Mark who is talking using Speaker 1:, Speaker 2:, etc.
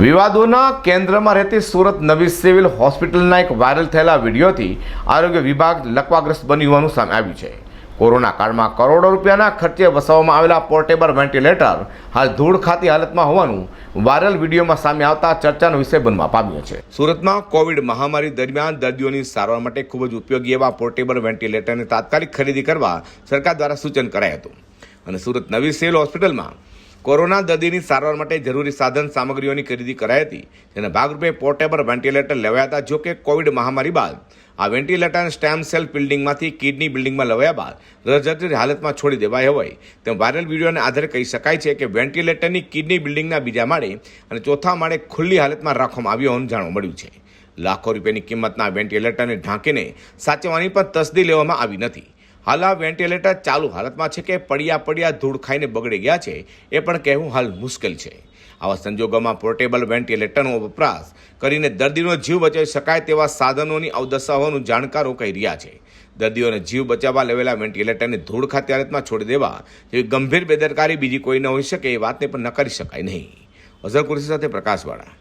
Speaker 1: વિવાદોના કેન્દ્રમાં રહેતી સુરત નવી સિવિલ હોસ્પિટલના એક વાયરલ થયેલા વિડીયોથી આરોગ્ય વિભાગ લકવાગ્રસ્ત બન્યું હોવાનું સામે આવ્યું છે. કોરોના કાળમાં કરોડો રૂપિયાના ખર્ચે વસાવવામાં આવેલા પોર્ટેબલ વેન્ટિલેટર હાલ ધૂળ ખાતી હાલતમાં હોવાનું વાયરલ વિડીયોમાં સામે આવતા ચર્ચાનો વિષય બનવા પામ્યો છે. સુરતમાં કોવિડ મહામારી દરમિયાન દર્દીઓની સારવાર માટે ખૂબ જ ઉપયોગી એવા પોર્ટેબલ વેન્ટિલેટરની તાત્કાલિક ખરીદી કરવા સરકાર દ્વારા સૂચન કરાયું હતું અને સુરત નવી સિવિલ હોસ્પિટલમાં કોરોના દર્દીની સારવાર માટે જરૂરી સાધન સામગ્રીઓની ખરીદી કરાઈ હતી. જેના ભાગરૂપે પોર્ટેબલ વેન્ટિલેટર લેવાયા હતા. જો કે કોવિડ મહામારી બાદ આ વેન્ટિલેટર સ્ટેમ સેલ બિલ્ડિંગમાંથી કિડની બિલ્ડિંગમાં લવાયા બાદ રજતરી હાલતમાં છોડી દેવાયા હોય તેમ વાયરલ વિડીયોના આધારે કહી શકાય છે કે વેન્ટિલેટરની કિડની બિલ્ડિંગના બીજા માળે અને ચોથા માળે ખુલ્લી હાલતમાં રાખવામાં આવ્યું હોવાનું જાણવા મળ્યું છે. લાખો રૂપિયાની કિંમતના વેન્ટિલેટરને ઢાંકીને સાચવવાની પણ તસદી લેવામાં આવી નથી. હાલ આ વેન્ટિલેટર ચાલુ હાલતમાં છે કે પડ્યા ધૂળ ખાઈને બગડી ગયા છે એ પણ કહેવું હાલ મુશ્કેલ છે. આવા સંજોગોમાં પોર્ટેબલ વેન્ટિલેટરનો વપરાશ કરીને દર્દીનો જીવ બચાવી શકાય તેવા સાધનોની અવદશા હોવાનું જાણકારો કહી રહ્યા છે. દર્દીઓને જીવ બચાવવા લેવેલા વેન્ટિલેટરને ધૂળ ખાતી હાલતમાં છોડી દેવા જેવી ગંભીર બેદરકારી બીજી કોઈ ન હોઈ શકે એ વાતને પણ નકારી શકાય નહીં. અઝર કુરેશી સાથે પ્રકાશવાળા.